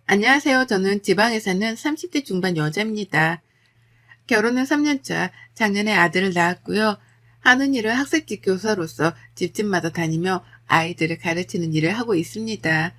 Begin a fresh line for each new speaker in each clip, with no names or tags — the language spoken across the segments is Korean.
안녕하세요. 저는 지방에 사는 30대 중반 여자입니다. 결혼은 3년차, 작년에 아들을 낳았고요. 하는 일은 학생집 교사로서 집집마다 다니며 아이들을 가르치는 일을 하고 있습니다.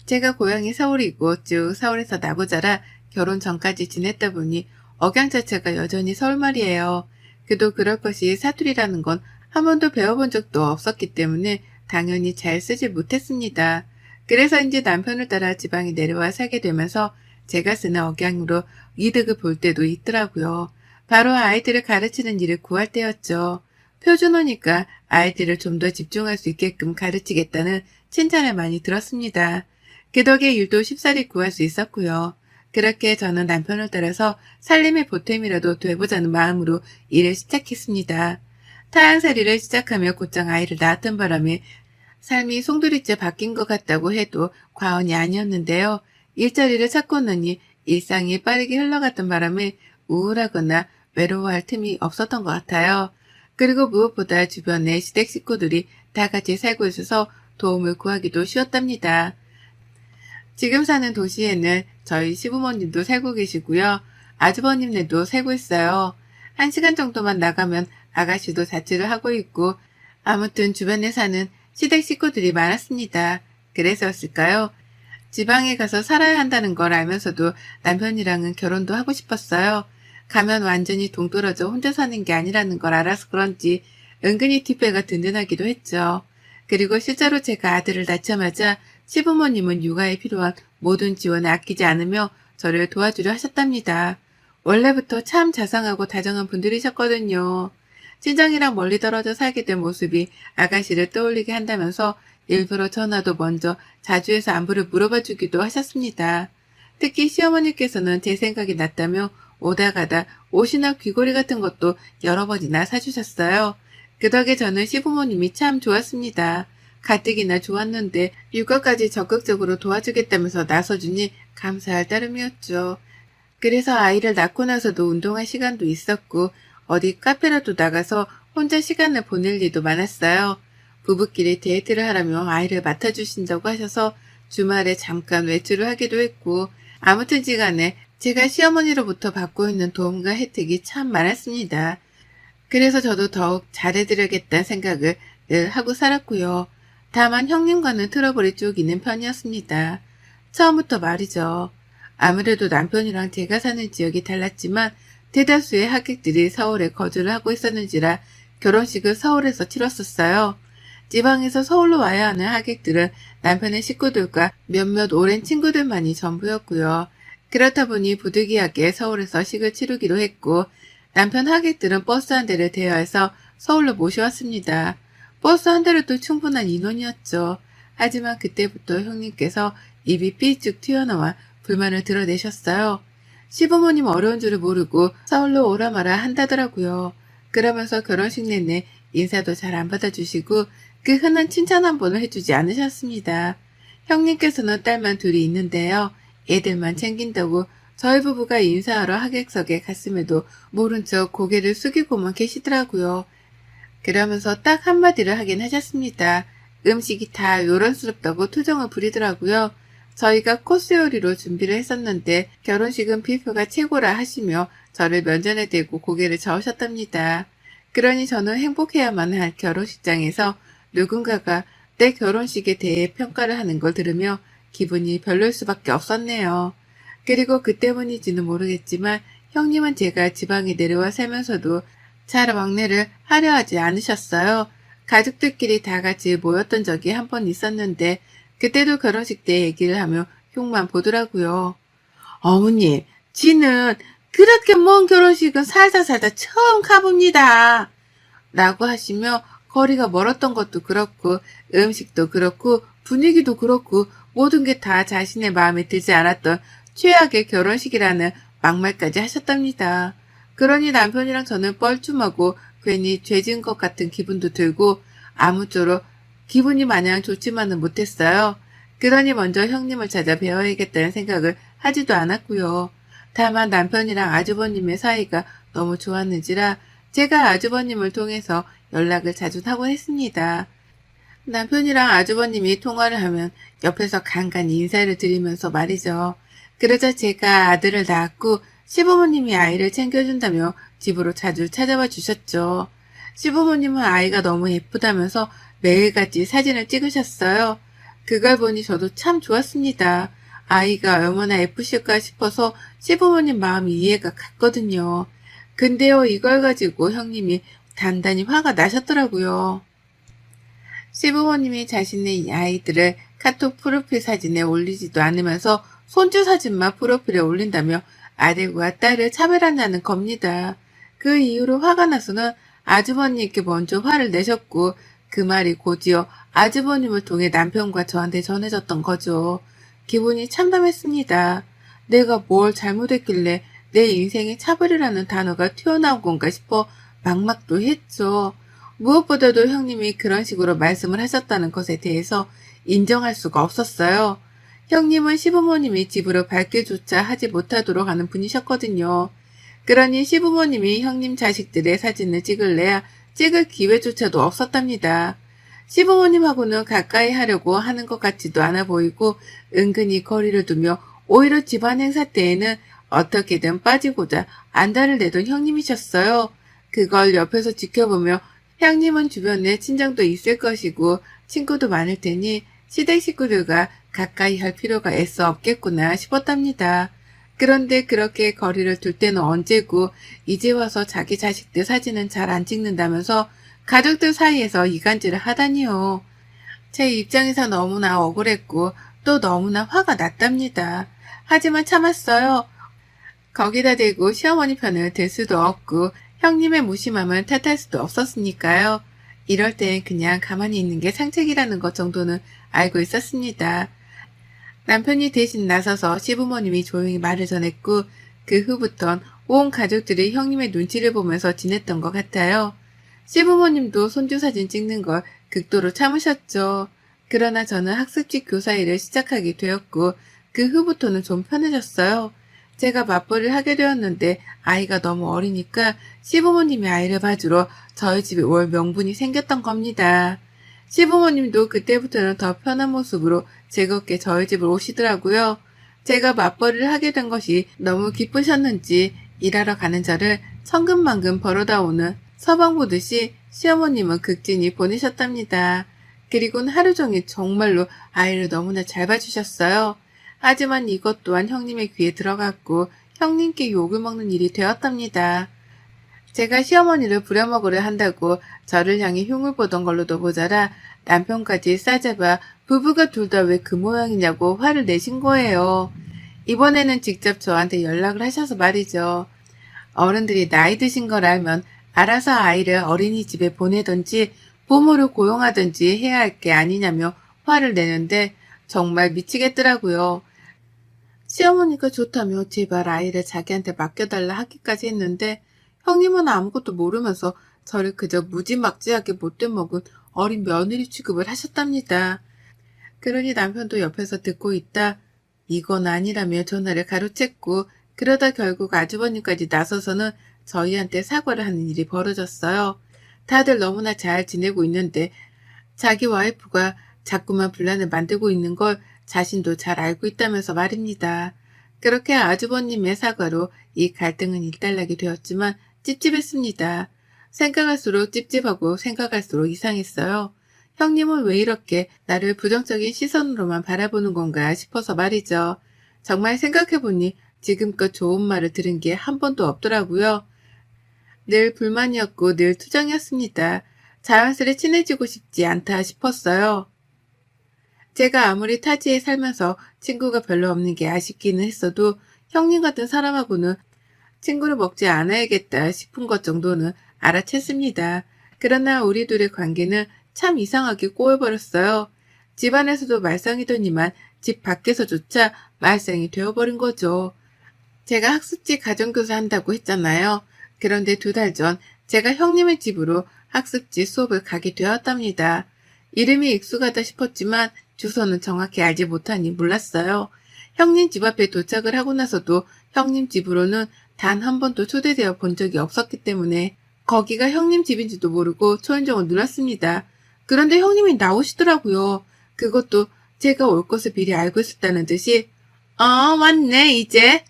제가 고향이 서울이고 쭉 서울에서 나고 자라 결혼 전까지 지냈다 보니 억양 자체가 여전히 서울말이에요. 그도 그럴 것이 사투리라는 건 한 번도 배워본 적도 없었기 때문에 당연히 잘 쓰지 못했습니다. 그래서인지 남편을 따라 지방에 내려와 살게 되면서 제가 쓰는 억양으로 이득을 볼 때도 있더라고요. 바로 아이들을 가르치는 일을 구할 때였죠. 표준어니까 아이들을 좀 더 집중할 수 있게끔 가르치겠다는 칭찬을 많이 들었습니다. 그 덕에 일도 쉽사리 구할 수 있었고요. 그렇게 저는 남편을 따라서 살림의 보탬이라도 돼보자는 마음으로 일을 시작했습니다. 타향살이를 시작하며 곧장 아이를 낳았던 바람에 삶이 송두리째 바뀐 것 같다고 해도 과언이 아니었는데요. 일자리를 찾고 나니 일상이 빠르게 흘러갔던 바람에 우울하거나 외로워할 틈이 없었던 것 같아요. 그리고 무엇보다 주변에 시댁 식구들이 다 같이 살고 있어서 도움을 구하기도 쉬웠답니다. 지금 사는 도시에는 저희 시부모님도 살고 계시고요. 아주버님네도 살고 있어요. 1시간 정도만 나가면 아가씨도 자취를 하고 있고 아무튼 주변에 사는 시댁 식구들이 많았습니다. 그래서였을까요? 지방에 가서 살아야 한다는 걸 알면서도 남편이랑은 결혼도 하고 싶었어요. 가면 완전히 동떨어져 혼자 사는 게 아니라는 걸 알아서 그런지 은근히 뒷배가 든든하기도 했죠. 그리고 실제로 제가 아들을 낳자마자 시부모님은 육아에 필요한 모든 지원을 아끼지 않으며 저를 도와주려 하셨답니다. 원래부터 참 자상하고 다정한 분들이셨거든요. 친정이랑 멀리 떨어져 살게 된 모습이 아가씨를 떠올리게 한다면서 일부러 전화도 먼저 자주 해서 안부를 물어봐 주기도 하셨습니다. 특히 시어머니께서는 제 생각이 났다며 오다 가다 옷이나 귀걸이 같은 것도 여러 번이나 사주셨어요. 그 덕에 저는 시부모님이 참 좋았습니다. 가뜩이나 좋았는데 육아까지 적극적으로 도와주겠다면서 나서주니 감사할 따름이었죠. 그래서 아이를 낳고 나서도 운동할 시간도 있었고 어디 카페라도 나가서 혼자 시간을 보낼 일도 많았어요. 부부끼리 데이트를 하라며 아이를 맡아주신다고 하셔서 주말에 잠깐 외출을 하기도 했고 아무튼지간에 제가 시어머니로부터 받고 있는 도움과 혜택이 참 많았습니다. 그래서 저도 더욱 잘해드려야겠다는 생각을 늘 하고 살았고요. 다만 형님과는 트러블이 쭉 있는 편이었습니다. 처음부터 말이죠. 아무래도 남편이랑 제가 사는 지역이 달랐지만 대다수의 하객들이 서울에 거주를 하고 있었는지라 결혼식을 서울에서 치렀었어요. 지방에서 서울로 와야 하는 하객들은 남편의 식구들과 몇몇 오랜 친구들만이 전부였고요. 그렇다 보니 부득이하게 서울에서 식을 치르기로 했고 남편 하객들은 버스 한 대를 대여해서 서울로 모셔왔습니다. 버스 한 대로도 충분한 인원이었죠. 하지만 그때부터 형님께서 입이 삐쭉 튀어나와 불만을 드러내셨어요. 시부모님 어려운 줄을 모르고 서울로 오라 마라 한다더라고요. 그러면서 결혼식 내내 인사도 잘 안 받아주시고 그 흔한 칭찬 한 번을 해주지 않으셨습니다. 형님께서는 딸만 둘이 있는데요. 애들만 챙긴다고 저희 부부가 인사하러 하객석에 갔음에도 모른 척 고개를 숙이고만 계시더라고요. 그러면서 딱 한마디를 하긴 하셨습니다. 음식이 다 요란스럽다고 투정을 부리더라고요. 저희가 코스 요리로 준비를 했었는데 결혼식은 뷔페가 최고라 하시며 저를 면전에 대고 고개를 저으셨답니다. 그러니 저는 행복해야만 할 결혼식장에서 누군가가 내 결혼식에 대해 평가를 하는 걸 들으며 기분이 별로일 수밖에 없었네요. 그리고 그 때문인지는 모르겠지만 형님은 제가 지방에 내려와 살면서도 잘 왕래를 하려 하지 않으셨어요. 가족들끼리 다 같이 모였던 적이 한 번 있었는데 그때도 결혼식 때 얘기를 하며 흉만 보더라고요. 어머님, 지는 그렇게 먼 결혼식은 살다 살다 처음 가봅니다. 라고 하시며 거리가 멀었던 것도 그렇고 음식도 그렇고 분위기도 그렇고 모든 게 다 자신의 마음에 들지 않았던 최악의 결혼식이라는 막말까지 하셨답니다. 그러니 남편이랑 저는 뻘쭘하고 괜히 죄 지은 것 같은 기분도 들고 아무쪼록 기분이 마냥 좋지만은 못했어요. 그러니 먼저 형님을 찾아 배워야겠다는 생각을 하지도 않았고요. 다만 남편이랑 아주버님의 사이가 너무 좋았는지라 제가 아주버님을 통해서 연락을 자주 하곤 했습니다. 남편이랑 아주버님이 통화를 하면 옆에서 간간히 인사를 드리면서 말이죠. 그러자 제가 아들을 낳았고 시부모님이 아이를 챙겨준다며 집으로 자주 찾아와 주셨죠. 시부모님은 아이가 너무 예쁘다면서 매일같이 사진을 찍으셨어요. 그걸 보니 저도 참 좋았습니다. 아이가 얼마나 예쁘실까 싶어서 시부모님 마음이 이해가 갔거든요. 근데요, 이걸 가지고 형님이 단단히 화가 나셨더라고요. 시부모님이 자신의 아이들을 카톡 프로필 사진에 올리지도 않으면서 손주 사진만 프로필에 올린다며 아들과 딸을 차별한다는 겁니다. 그 이후로 화가 나서는 아주버님께 먼저 화를 내셨고 그 말이 곧이어 아주버님을 통해 남편과 저한테 전해졌던 거죠. 기분이 참담했습니다. 내가 뭘 잘못했길래 내 인생에 차별이라는 단어가 튀어나온 건가 싶어 막막도 했죠. 무엇보다도 형님이 그런 식으로 말씀을 하셨다는 것에 대해서 인정할 수가 없었어요. 형님은 시부모님이 집으로 발길조차 하지 못하도록 하는 분이셨거든요. 그러니 시부모님이 형님 자식들의 사진을 찍을래야 찍을 기회조차도 없었답니다. 시부모님하고는 가까이 하려고 하는 것 같지도 않아 보이고 은근히 거리를 두며 오히려 집안 행사 때에는 어떻게든 빠지고자 안달을 내던 형님이셨어요. 그걸 옆에서 지켜보며 형님은 주변에 친정도 있을 것이고 친구도 많을 테니 시댁 식구들과 가까이 할 필요가 애써 없겠구나 싶었답니다. 그런데 그렇게 거리를 둘 때는 언제고 이제 와서 자기 자식들 사진은 잘 안 찍는다면서 가족들 사이에서 이간질을 하다니요. 제 입장에서 너무나 억울했고 또 너무나 화가 났답니다. 하지만 참았어요. 거기다 대고 시어머니 편을 들 수도 없고 형님의 무심함을 탓할 수도 없었으니까요. 이럴 땐 그냥 가만히 있는 게 상책이라는 것 정도는 알고 있었습니다. 남편이 대신 나서서 시부모님이 조용히 말을 전했고 그 후부턴 온 가족들이 형님의 눈치를 보면서 지냈던 것 같아요. 시부모님도 손주 사진 찍는 걸 극도로 참으셨죠. 그러나 저는 학습지 교사 일을 시작하게 되었고 그 후부터는 좀 편해졌어요. 제가 맞벌이를 하게 되었는데 아이가 너무 어리니까 시부모님이 아이를 봐주러 저희 집에 올 명분이 생겼던 겁니다. 시부모님도 그때부터는 더 편한 모습으로 즐겁게 저희 집을 오시더라고요. 제가 맞벌이를 하게 된 것이 너무 기쁘셨는지 일하러 가는 저를 천근만근 벌어다 오는 서방 보듯이 시어머님은 극진히 보내셨답니다. 그리고는 하루 종일 정말로 아이를 너무나 잘 봐주셨어요. 하지만 이것 또한 형님의 귀에 들어갔고 형님께 욕을 먹는 일이 되었답니다. 제가 시어머니를 부려먹으려 한다고 저를 향해 흉을 보던 걸로도 모자라 남편까지 싸잡아 부부가 둘 다 왜 그 모양이냐고 화를 내신 거예요. 이번에는 직접 저한테 연락을 하셔서 말이죠. 어른들이 나이 드신 걸 알면 알아서 아이를 어린이집에 보내든지 부모를 고용하든지 해야 할 게 아니냐며 화를 내는데 정말 미치겠더라고요. 시어머니가 좋다며 제발 아이를 자기한테 맡겨달라 하기까지 했는데 형님은 아무것도 모르면서 저를 그저 무지막지하게 못돼 먹은 어린 며느리 취급을 하셨답니다. 그러니 남편도 옆에서 듣고 있다. 이건 아니라며 전화를 가로챘고 그러다 결국 아주버님까지 나서서는 저희한테 사과를 하는 일이 벌어졌어요. 다들 너무나 잘 지내고 있는데 자기 와이프가 자꾸만 분란을 만들고 있는 걸 자신도 잘 알고 있다면서 말입니다. 그렇게 아주버님의 사과로 이 갈등은 일단락이 되었지만 찝찝했습니다. 생각할수록 찝찝하고 생각할수록 이상했어요. 형님은 왜 이렇게 나를 부정적인 시선으로만 바라보는 건가 싶어서 말이죠. 정말 생각해보니 지금껏 좋은 말을 들은 게 한 번도 없더라고요. 늘 불만이었고 늘 투정이었습니다. 자연스레 친해지고 싶지 않다 싶었어요. 제가 아무리 타지에 살면서 친구가 별로 없는 게 아쉽기는 했어도 형님 같은 사람하고는 친구를 먹지 않아야겠다 싶은 것 정도는 알아챘습니다. 그러나 우리 둘의 관계는 참 이상하게 꼬여버렸어요. 집안에서도 말썽이더니만 집 밖에서조차 말썽이 되어버린 거죠. 제가 학습지 가정교사 한다고 했잖아요. 그런데 2달 전 제가 형님의 집으로 학습지 수업을 가게 되었답니다. 이름이 익숙하다 싶었지만 주소는 정확히 알지 못하니 몰랐어요. 형님 집 앞에 도착을 하고 나서도 형님 집으로는 단 한 번도 초대되어 본 적이 없었기 때문에 거기가 형님 집인지도 모르고 초인종을 눌렀습니다. 그런데 형님이 나오시더라고요. 그것도 제가 올 것을 미리 알고 있었다는 듯이 왔네 이제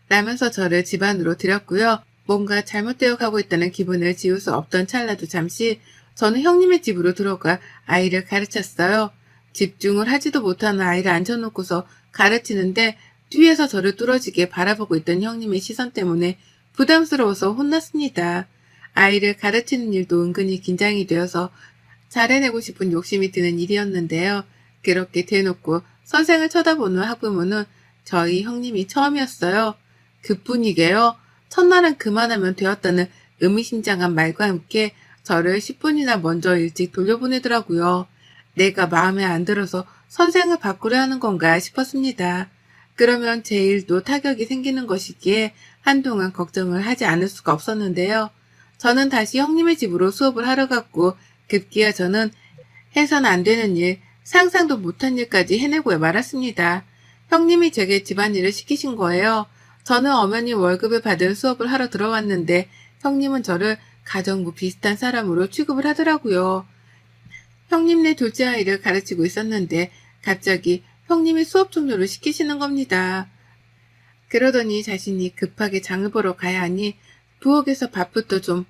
라면서 저를 집 안으로 들였고요. 뭔가 잘못되어 가고 있다는 기분을 지울 수 없던 찰나도 잠시 저는 형님의 집으로 들어가 아이를 가르쳤어요. 집중을 하지도 못하는 아이를 앉혀놓고서 가르치는데 뒤에서 저를 뚫어지게 바라보고 있던 형님의 시선 때문에 부담스러워서 혼났습니다. 아이를 가르치는 일도 은근히 긴장이 되어서 잘해내고 싶은 욕심이 드는 일이었는데요. 그렇게 대놓고 선생을 쳐다보는 학부모는 저희 형님이 처음이었어요. 그뿐이게요. 첫날은 그만하면 되었다는 의미심장한 말과 함께 저를 10분이나 먼저 일찍 돌려보내더라고요. 내가 마음에 안 들어서 선생을 바꾸려 하는 건가 싶었습니다. 그러면 제 일도 타격이 생기는 것이기에 한동안 걱정을 하지 않을 수가 없었는데요. 저는 다시 형님의 집으로 수업을 하러 갔고 급기야 저는 해선 안 되는 일, 상상도 못한 일까지 해내고 말았습니다. 형님이 제게 집안일을 시키신 거예요. 저는 엄연히 월급을 받은 수업을 하러 들어왔는데 형님은 저를 가정부 비슷한 사람으로 취급을 하더라고요. 형님네 둘째 아이를 가르치고 있었는데 갑자기 형님이 수업 종료를 시키시는 겁니다. 그러더니 자신이 급하게 장을 보러 가야 하니 부엌에서 밥부터 좀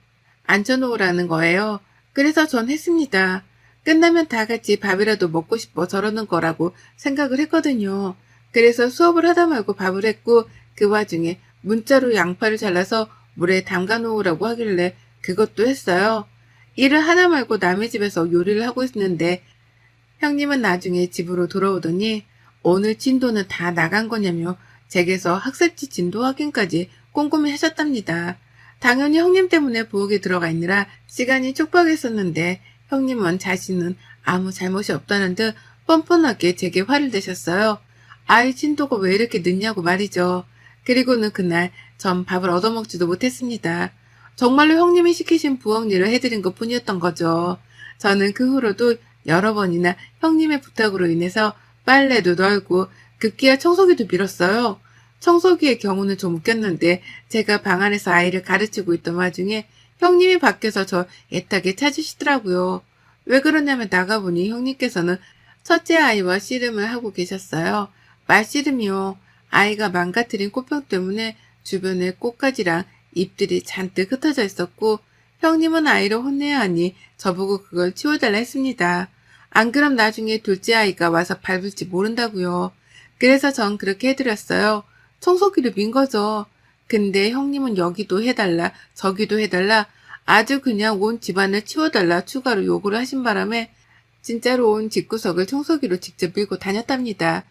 앉혀놓으라는 거예요. 그래서 전 했습니다. 끝나면 다 같이 밥이라도 먹고 싶어 저러는 거라고 생각을 했거든요. 그래서 수업을 하다 말고 밥을 했고 그 와중에 문자로 양파를 잘라서 물에 담가 놓으라고 하길래 그것도 했어요. 일을 하나 말고 남의 집에서 요리를 하고 있는데 형님은 나중에 집으로 돌아오더니 오늘 진도는 다 나간 거냐며 제게서 학습지 진도 확인까지 꼼꼼히 하셨답니다. 당연히 형님 때문에 부엌에 들어가 있느라 시간이 촉박했었는데 형님은 자신은 아무 잘못이 없다는 듯 뻔뻔하게 제게 화를 내셨어요. 아이 진도가 왜 이렇게 늦냐고 말이죠. 그리고는 그날 전 밥을 얻어먹지도 못했습니다. 정말로 형님이 시키신 부엌 일을 해드린 것 뿐이었던 거죠. 저는 그 후로도 여러 번이나 형님의 부탁으로 인해서 빨래도 널고 급기야 청소기도 밀었어요. 청소기의 경우는 좀 웃겼는데 제가 방 안에서 아이를 가르치고 있던 와중에 형님이 밖에서 저 애타게 찾으시더라고요. 왜 그러냐면 나가보니 형님께서는 첫째 아이와 씨름을 하고 계셨어요. 말씨름이요. 아이가 망가뜨린 꽃병 때문에 주변에 꽃가지랑 잎들이 잔뜩 흩어져 있었고 형님은 아이를 혼내야 하니 저보고 그걸 치워달라 했습니다. 안 그럼 나중에 둘째 아이가 와서 밟을지 모른다고요. 그래서 전 그렇게 해드렸어요. 청소기를 민 거죠. 근데 형님은 여기도 해달라 저기도 해달라 아주 그냥 온 집안을 치워달라 추가로 요구를 하신 바람에 진짜로 온 집구석을 청소기로 직접 밀고 다녔답니다.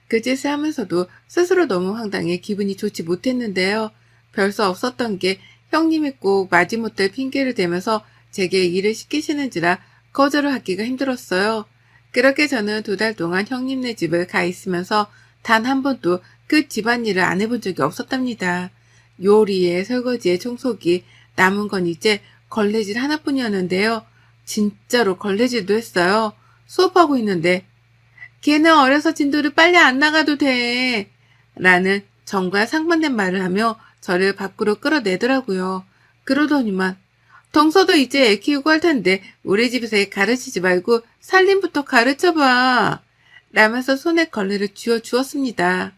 그 짓을 하면서도 스스로 너무 황당해 기분이 좋지 못했는데요. 별 수 없었던 게 형님이 꼭 마지못할 핑계를 대면서 제게 일을 시키시는지라 거절을 하기가 힘들었어요. 그렇게 저는 2달 동안 형님네 집을 가 있으면서 단 한 번도 그 집안일을 안 해본 적이 없었답니다. 요리에 설거지에 청소기, 남은 건 이제 걸레질 하나뿐이었는데요. 진짜로 걸레질도 했어요. 수업하고 있는데 걔는 어려서 진도를 빨리 안 나가도 돼 라는 정과 상반된 말을 하며 저를 밖으로 끌어내더라고요. 그러더니만 동서도 이제 애 키우고 할 텐데 우리 집에서 애 가르치지 말고 살림부터 가르쳐봐 라면서 손에 걸레를 쥐어주었습니다.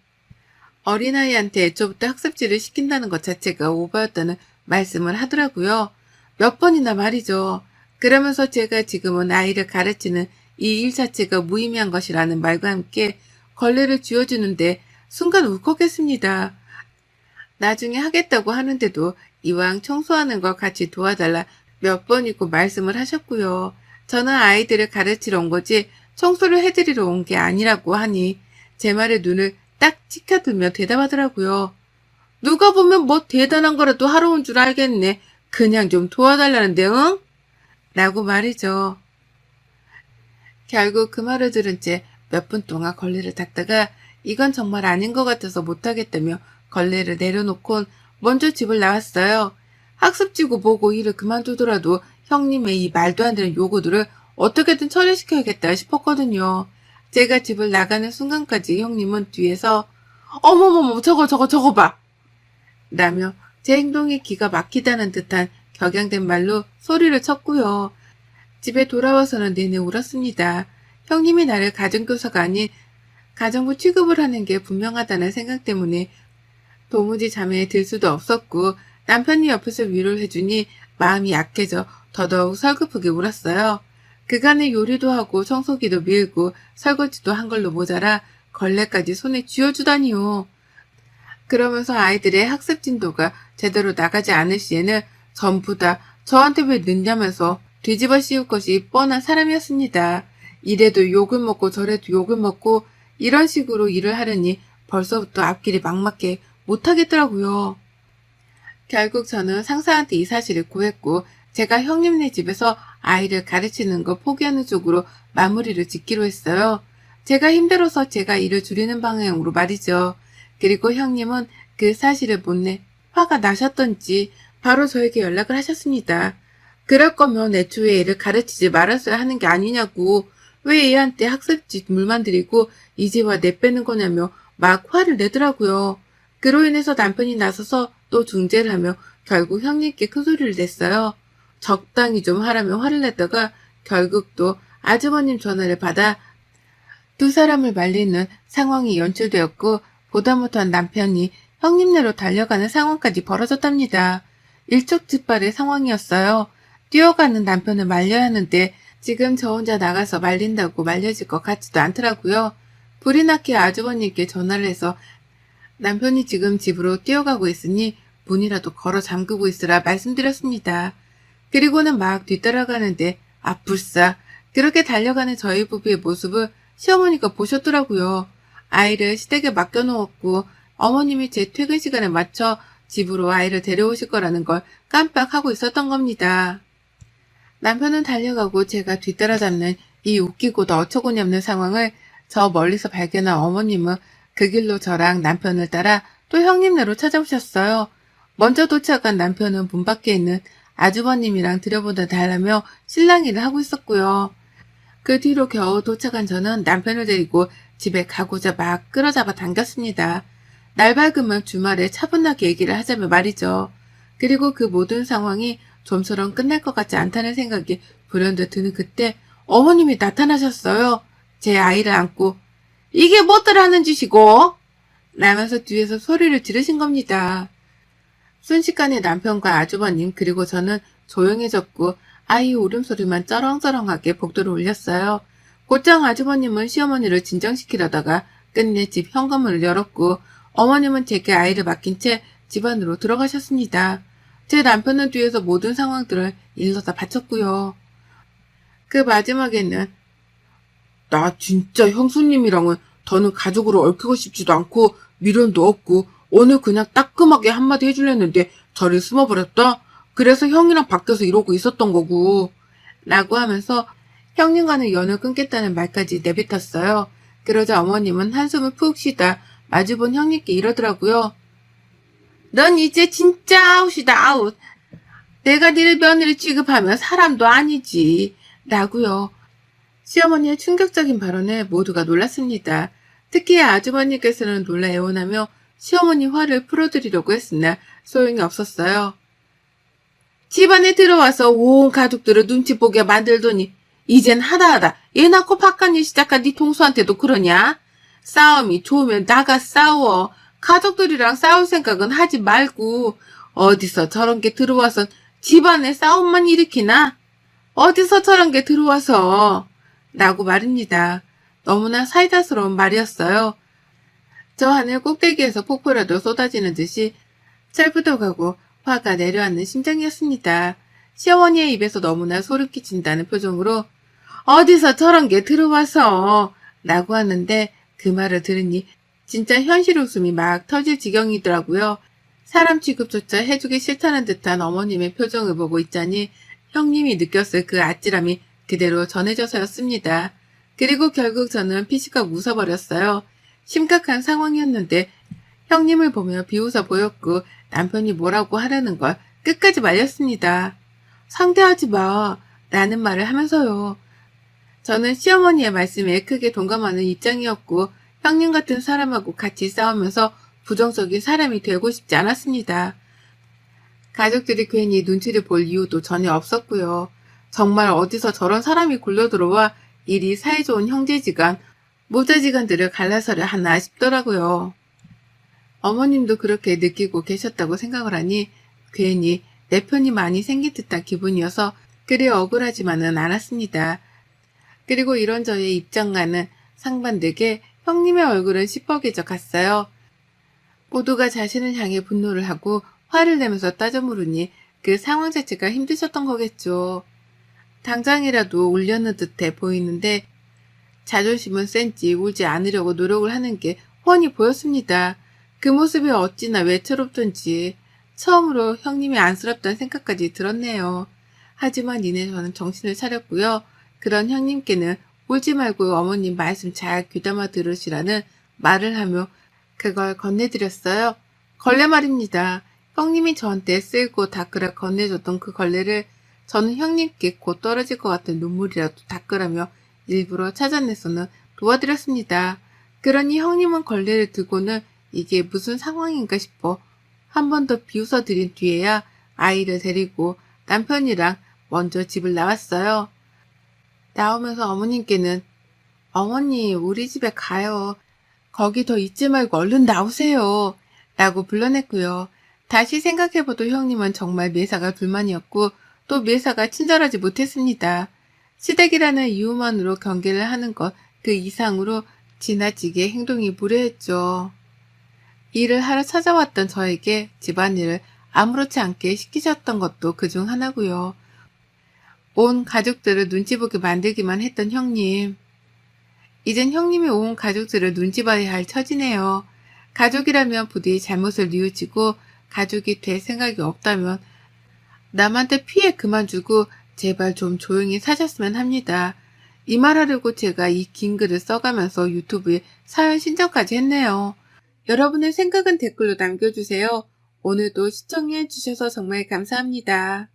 어린아이한테 애초부터 학습지를 시킨다는 것 자체가 오바였다는 말씀을 하더라고요. 몇 번이나 말이죠. 그러면서 제가 지금은 아이를 가르치는 이 일 자체가 무의미한 것이라는 말과 함께 걸레를 쥐어주는데 순간 울컥했습니다. 나중에 하겠다고 하는데도 이왕 청소하는 걸 같이 도와달라 몇 번이고 말씀을 하셨고요. 저는 아이들을 가르치러 온 거지 청소를 해드리러 온 게 아니라고 하니 제 말에 눈을 딱 치켜들며 대답하더라고요. 누가 보면 뭐 대단한 거라도 하러 온 줄 알겠네. 그냥 좀 도와달라는데 응? 라고 말이죠. 결국 그 말을 들은 채 몇 분 동안 걸레를 닦다가 이건 정말 아닌 것 같아서 못하겠다며 걸레를 내려놓곤 먼저 집을 나왔어요. 학습지고 뭐고 일을 그만두더라도 형님의 이 말도 안 되는 요구들을 어떻게든 처리시켜야겠다 싶었거든요. 제가 집을 나가는 순간까지 형님은 뒤에서 어머머머 저거 봐 라며 제 행동이 기가 막히다는 듯한 격양된 말로 소리를 쳤고요. 집에 돌아와서는 내내 울었습니다. 형님이 나를 가정교사가 아닌 가정부 취급을 하는 게 분명하다는 생각 때문에 도무지 잠에 들 수도 없었고 남편이 옆에서 위로를 해주니 마음이 약해져 더더욱 서글프게 울었어요. 그간에 요리도 하고 청소기도 밀고 설거지도 한 걸로 모자라 걸레까지 손에 쥐어주다니요. 그러면서 아이들의 학습 진도가 제대로 나가지 않을 시에는 전부 다 저한테 왜 늦냐면서 뒤집어 씌울 것이 뻔한 사람이었습니다. 이래도 욕을 먹고 저래도 욕을 먹고 이런 식으로 일을 하려니 벌써부터 앞길이 막막해 못하겠더라고요. 결국 저는 상사한테 이 사실을 고했고 제가 형님네 집에서 아이를 가르치는 거 포기하는 쪽으로 마무리를 짓기로 했어요. 제가 힘들어서 제가 일을 줄이는 방향으로 말이죠. 그리고 형님은 그 사실을 못내 화가 나셨던지 바로 저에게 연락을 하셨습니다. 그럴 거면 애초에 애를 가르치지 말았어야 하는 게 아니냐고 왜 애한테 학습지 물만 들이고 이제 와 내빼는 거냐며 막 화를 내더라고요. 그로 인해서 남편이 나서서 또 중재를 하며 결국 형님께 큰 소리를 냈어요. 적당히 좀 하라며 화를 냈다가 결국 또 아주버님 전화를 받아 두 사람을 말리는 상황이 연출되었고 보다 못한 남편이 형님네로 달려가는 상황까지 벌어졌답니다. 일촉즉발의 상황이었어요. 뛰어가는 남편을 말려야 하는데 지금 저 혼자 나가서 말린다고 말려질 것 같지도 않더라고요. 불이 나게 아주버님께 전화를 해서 남편이 지금 집으로 뛰어가고 있으니 문이라도 걸어 잠그고 있으라 말씀드렸습니다. 그리고는 막 뒤따라가는데 불싸 그렇게 달려가는 저희 부부의 모습을 시어머니가 보셨더라고요. 아이를 시댁에 맡겨놓았고 어머님이 제 퇴근 시간에 맞춰 집으로 아이를 데려오실 거라는 걸 깜빡하고 있었던 겁니다. 남편은 달려가고 제가 뒤따라잡는 이 웃기고도 어처구니 없는 상황을 저 멀리서 발견한 어머님은 그 길로 저랑 남편을 따라 또 형님네로 찾아오셨어요. 먼저 도착한 남편은 문 밖에 있는 아주버님이랑 들여보다 달라며 실랑이를 하고 있었고요. 그 뒤로 겨우 도착한 저는 남편을 데리고 집에 가고자 막 끌어잡아 당겼습니다. 날 밝으면 주말에 차분하게 얘기를 하자며 말이죠. 그리고 그 모든 상황이 좀처럼 끝날 것 같지 않다는 생각이 불현듯 드는 그때 어머님이 나타나셨어요. 제 아이를 안고 이게 뭐들 하는 짓이고? 라면서 뒤에서 소리를 지르신 겁니다. 순식간에 남편과 아주버님 그리고 저는 조용해졌고 아이 울음소리만 쩌렁쩌렁하게 복도를 울렸어요. 곧장 아주버님은 시어머니를 진정시키려다가 끝내 집 현관문을 열었고 어머님은 제게 아이를 맡긴 채 집 안으로 들어가셨습니다. 제 남편은 뒤에서 모든 상황들을 일러다 바쳤고요. 그 마지막에는 나 진짜 형수님이랑은 더는 가족으로 얽히고 싶지도 않고 미련도 없고 오늘 그냥 따끔하게 한마디 해주려는데 저를 숨어버렸다? 그래서 형이랑 밖에서 이러고 있었던 거고 라고 하면서 형님과는 연을 끊겠다는 말까지 내뱉었어요. 그러자 어머님은 한숨을 푹 쉬다 마주본 형님께 이러더라고요. 넌 이제 진짜 아웃이다 아웃. 내가 니를 며느리 취급하면 사람도 아니지 라고요. 시어머니의 충격적인 발언에 모두가 놀랐습니다. 특히 아주버님께서는 놀라 애원하며 시어머니 화를 풀어드리려고 했으나 소용이 없었어요. 집안에 들어와서 온 가족들을 눈치 보게 만들더니 이젠 하다하다 애 낳고 바깥일 시작한 네 동수한테도 그러냐? 싸움이 좋으면 나가 싸워. 가족들이랑 싸울 생각은 하지 말고 어디서 저런 게 들어와선 집안에 싸움만 일으키나? 어디서 저런 게 들어와서 라고 말입니다. 너무나 사이다스러운 말이었어요. 저 하늘 꼭대기에서 폭포라도 쏟아지는 듯이 철부덕하고 화가 내려앉는 심정이었습니다. 시어머니의 입에서 너무나 소름 끼친다는 표정으로 어디서 저런 게 들어와서 라고 하는데 그 말을 들으니 진짜 현실 웃음이 막 터질 지경이더라고요. 사람 취급조차 해주기 싫다는 듯한 어머님의 표정을 보고 있자니 형님이 느꼈을 그 아찔함이 그대로 전해져서였습니다. 그리고 결국 저는 피식하고 웃어버렸어요. 심각한 상황이었는데 형님을 보며 비웃어 보였고 남편이 뭐라고 하라는 걸 끝까지 말렸습니다. 상대하지 마 라는 말을 하면서요. 저는 시어머니의 말씀에 크게 동감하는 입장이었고 형님 같은 사람하고 같이 싸우면서 부정적인 사람이 되고 싶지 않았습니다. 가족들이 괜히 눈치를 볼 이유도 전혀 없었고요. 정말 어디서 저런 사람이 굴러들어와 이리 사이좋은 형제지간, 모자지간들을 갈라서려 하나 싶더라고요. 어머님도 그렇게 느끼고 계셨다고 생각을 하니 괜히 내 편이 많이 생긴 듯한 기분이어서 그리 억울하지만은 않았습니다. 그리고 이런 저의 입장과는 상반되게 형님의 얼굴은 시뻘개져 갔어요. 모두가 자신을 향해 분노를 하고 화를 내면서 따져 물으니 그 상황 자체가 힘드셨던 거겠죠. 당장이라도 울려는 듯해 보이는데 자존심은 센지 울지 않으려고 노력을 하는 게 훤히 보였습니다. 그 모습이 어찌나 외처롭던지 처음으로 형님이 안쓰럽다는 생각까지 들었네요. 하지만 이내 저는 정신을 차렸고요. 그런 형님께는 울지 말고 어머님 말씀 잘 귀담아 들으시라는 말을 하며 그걸 건네드렸어요. 걸레 말입니다. 형님이 저한테 쓸고 닦으라 건네줬던 그 걸레를 저는 형님께 곧 떨어질 것 같은 눈물이라도 닦으라며 일부러 찾아내서는 도와드렸습니다. 그러니 형님은 걸레를 들고는 이게 무슨 상황인가 싶어 한 번 더 비웃어 드린 뒤에야 아이를 데리고 남편이랑 먼저 집을 나왔어요. 나오면서 어머님께는 어머니 우리 집에 가요. 거기 더 있지 말고 얼른 나오세요. 라고 불러냈고요. 다시 생각해봐도 형님은 정말 매사가 불만이었고 또 매사가 친절하지 못했습니다. 시댁이라는 이유만으로 경계를 하는 것 그 이상으로 지나치게 행동이 무례했죠. 일을 하러 찾아왔던 저에게 집안일을 아무렇지 않게 시키셨던 것도 그중 하나고요. 온 가족들을 눈치 보게 만들기만 했던 형님. 이젠 형님이 온 가족들을 눈치 봐야 할 처지네요. 가족이라면 부디 잘못을 뉘우치고 가족이 될 생각이 없다면 남한테 피해 그만 주고 제발 좀 조용히 사셨으면 합니다. 이 말하려고 제가 이 긴 글을 써가면서 유튜브에 사연 신청까지 했네요. 여러분의 생각은 댓글로 남겨주세요. 오늘도 시청해 주셔서 정말 감사합니다.